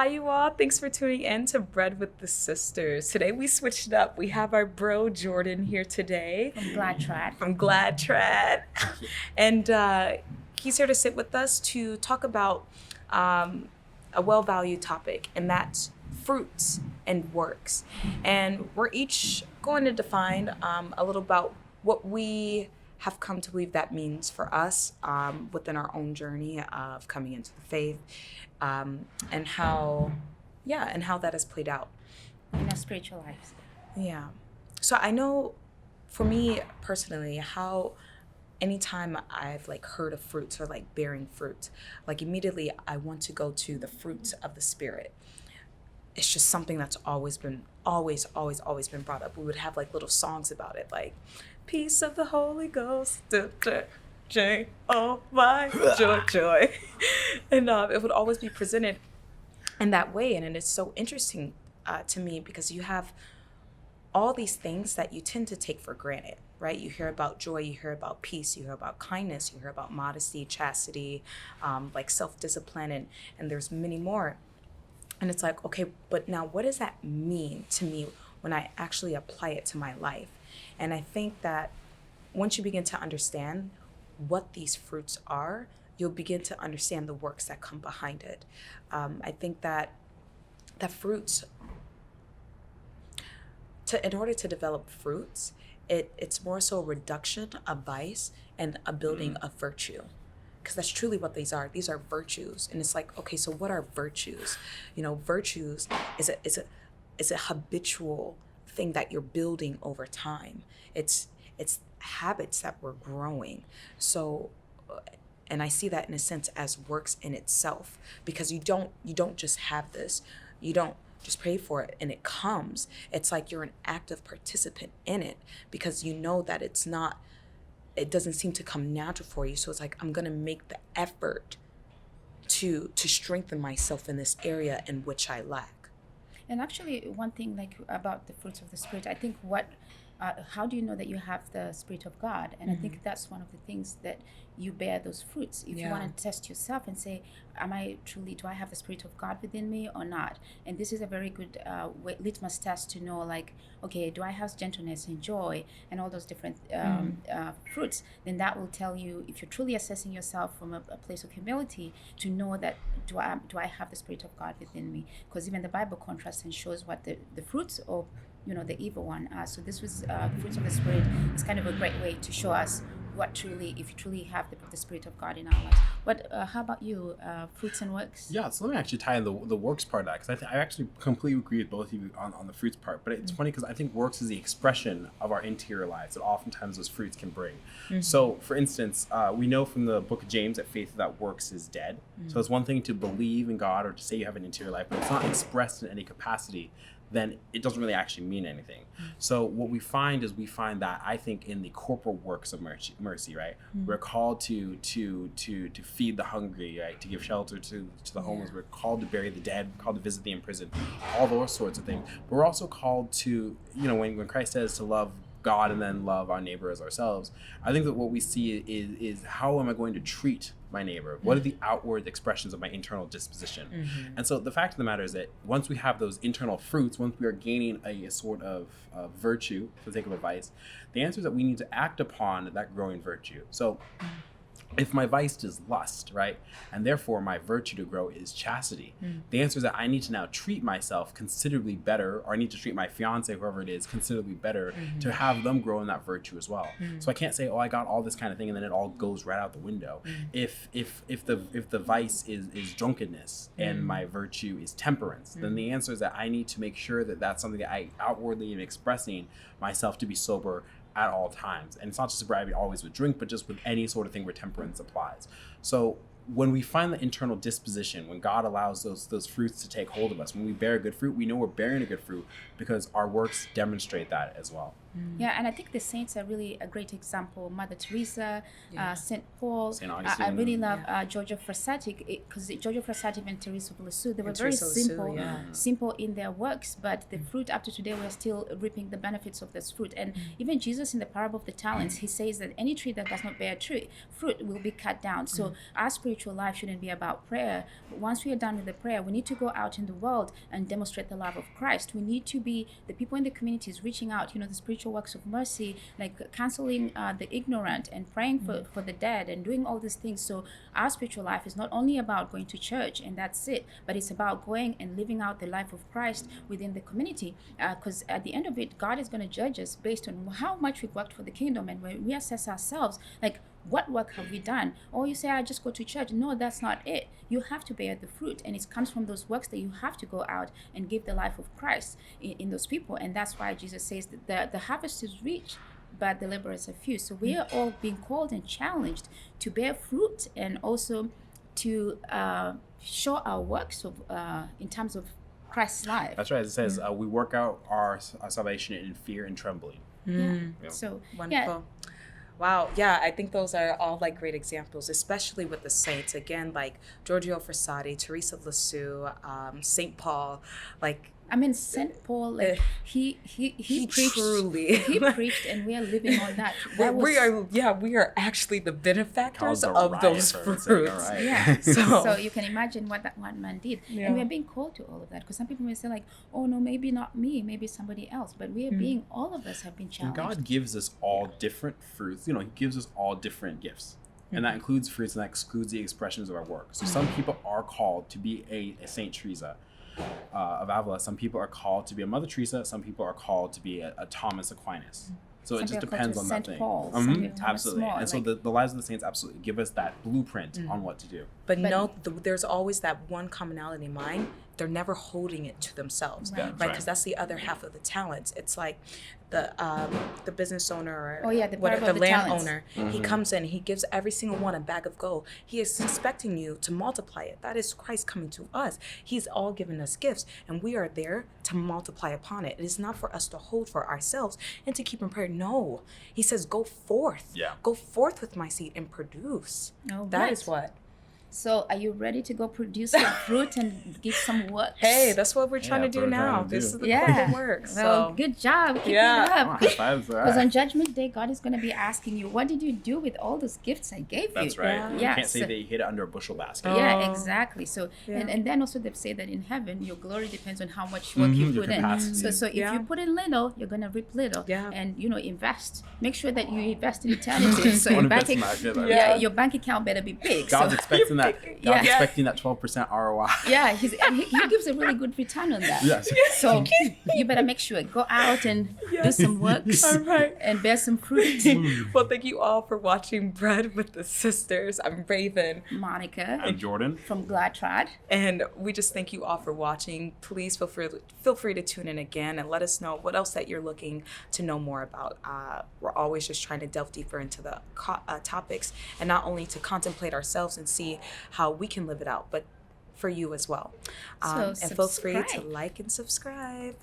Hi, you all. Thanks for tuning in to Bread with the Sisters. Today we switched it up. We have our bro Jordan here today. From GladTrad. From GladTrad. And he's here to sit with us to talk about a well-valued topic, and that's fruits and works. And we're each going to define a little about what we have come to believe that means for us within our own journey of coming into the faith, and how that has played out in our spiritual lives. Yeah. So I know for me personally, how anytime I've heard of fruits or bearing fruit, immediately I want to go to the fruits of the Spirit. It's just something that's always been brought up. We would have little songs about it, peace of the Holy Ghost, joy, oh my joy. And it would always be presented in that way. And it's so interesting to me because you have all these things that you tend to take for granted, right? You hear about joy, you hear about peace, you hear about kindness, you hear about modesty, chastity, self-discipline, and there's many more. And it's okay, but now what does that mean to me when I actually apply it to my life? And I think that once you begin to understand what these fruits are, you'll begin to understand the works that come behind it. I think that the fruits, in order to develop fruits, it's more so a reduction of vice and a building of virtue. Because that's truly what these are. These are virtues. And it's okay, so what are virtues? Virtues is a habitual thing that you're building over time. It's habits that we're growing. So, and I see that in a sense as works in itself, because you don't just have this. You don't just pray for it and it comes. It's you're an active participant in it, because you know that it doesn't seem to come natural for you. So it's I'm going to make the effort to strengthen myself in this area in which I lack. And actually, one thing about the fruits of the Spirit, I think how do you know that you have the Spirit of God? And I think that's one of the things that you bear those fruits. If you want to test yourself and say, do I have the Spirit of God within me or not? And this is a very good litmus test to know, okay, do I have gentleness and joy and all those different fruits? Then that will tell you, if you're truly assessing yourself from a place of humility, to know that do I have the Spirit of God within me? Because even the Bible contrasts and shows what the fruits of the evil one are. So this was fruits of the Spirit is kind of a great way to show us if you truly have the Spirit of God in our lives. But how about you, fruits and works? Yeah, so let me actually tie in the works part of that, because I actually completely agree with both of you on the fruits part. But it's funny because I think works is the expression of our interior lives that oftentimes those fruits can bring. So, for instance, we know from the book of James that faith without works is dead. So it's one thing to believe in God or to say you have an interior life, but it's not expressed in any capacity, then it doesn't really actually mean anything. So what we find that I think in the corporal works of mercy, right? We're called to feed the hungry, right? To give shelter to the homeless. We're called to bury the dead. We're called to visit the imprisoned. All those sorts of things. But we're also called to, when Christ says to love God and then love our neighbor as ourselves, I think that what we see is how am I going to treat my neighbor? What are the outward expressions of my internal disposition? And so the fact of the matter is that once we have those internal fruits, once we are gaining a sort of virtue, for the sake of advice, the answer is that we need to act upon that growing virtue. So if my vice is lust, right, and therefore my virtue to grow is chastity, the answer is that I need to now treat myself considerably better, or I need to treat my fiance, whoever it is, considerably better to have them grow in that virtue as well. So I can't say, I got all this kind of thing, and then it all goes right out the window. If the vice is drunkenness and my virtue is temperance, then the answer is that I need to make sure that that's something that I outwardly am expressing myself to be sober at all times. And it's not just sobriety always with drink, but just with any sort of thing where temperance applies. So when we find the internal disposition, when God allows those fruits to take hold of us, when we bear good fruit, we know we're bearing a good fruit because our works demonstrate that as well. Yeah, and I think the saints are really a great example. Mother Teresa, Saint Paul. Saint Augustine. I really love Giorgio Frassati, because Giorgio Frassati and Teresa of Lisieux, they were very simple, simple in their works, but the fruit up to today, we're still reaping the benefits of this fruit. And even Jesus in the parable of the talents, he says that any tree that does not bear fruit will be cut down. So our spiritual life shouldn't be about prayer. But once we are done with the prayer, we need to go out in the world and demonstrate the love of Christ. We need to be the people in the communities reaching out, the spiritual works of mercy, like counseling the ignorant and praying for the dead and doing all these things. So our spiritual life is not only about going to church and that's it, but it's about going and living out the life of Christ within the community, because at the end of it, God is going to judge us based on how much we've worked for the kingdom. And when we assess ourselves, like, what work have we done? Or you say, I just go to church. No, that's not it. You have to bear the fruit, and it comes from those works that you have to go out and give the life of Christ in those people. And that's why Jesus says that the harvest is rich, but the laborers are few. So we are all being called and challenged to bear fruit, and also to show our works of in terms of Christ's life. That's right. It says we work out our salvation in fear and trembling. So wonderful. Wow. Yeah, I think those are all like great examples, especially with the saints. Again, like Giorgio Frassati, Teresa of Lisieux, Saint Paul, like. I mean, Saint Paul, like, he preached, truly. he preached, and we are living on that. We are actually the benefactors of those fruits. Right. Yeah. So you can imagine what that one man did. And we are being called to all of that, because some people may say like, oh no, maybe not me, maybe somebody else. But we are being, all of us have been challenged. And God gives us all different fruits. He gives us all different gifts. And that includes fruits, and that excludes the expressions of our work. So some people are called to be a Saint Teresa of Avila. Some people are called to be a Mother Teresa. Some people are called to be a Thomas Aquinas. So it just depends on that thing. Paul, absolutely. And so the lives of the saints absolutely give us that blueprint on what to do. But there's always that one commonality in mind. They're never holding it to themselves, right? Because that's the other half of the talents. It's like the business owner or the landowner. He comes in, he gives every single one a bag of gold. He is expecting you to multiply it. That is Christ coming to us. He's all given us gifts, and we are there to multiply upon it. It is not for us to hold for ourselves and to keep in prayer. No, he says, go forth. Yeah. Go forth with my seed and produce. That is what. So are you ready to go produce some fruit and give some work? Hey, that's what we're trying to do now. This is the corporate work. Well, good job. Keep it up. Because on Judgment Day, God is going to be asking you, what did you do with all those gifts I gave you? That's right. You can't say that you hid it under a bushel basket. Yeah, exactly. So and then also they say that in heaven, your glory depends on how much work you put in. So if you put in little, you're going to reap little. Yeah. And invest. Make sure that you invest in eternity. So your bank account better be big. God's expecting that. God's expecting that 12% ROI. Yeah, he gives a really good return on that. Yes. So you better make sure, go out and do some work and bear some fruit. Well, thank you all for watching Bread with the Sisters. I'm Raven. Monica. I'm Jordan. From GladTrad. And we just thank you all for watching. Please feel free to tune in again and let us know what else that you're looking to know more about. We're always just trying to delve deeper into the topics, and not only to contemplate ourselves and see how we can live it out, but for you as well. And feel free to like and subscribe.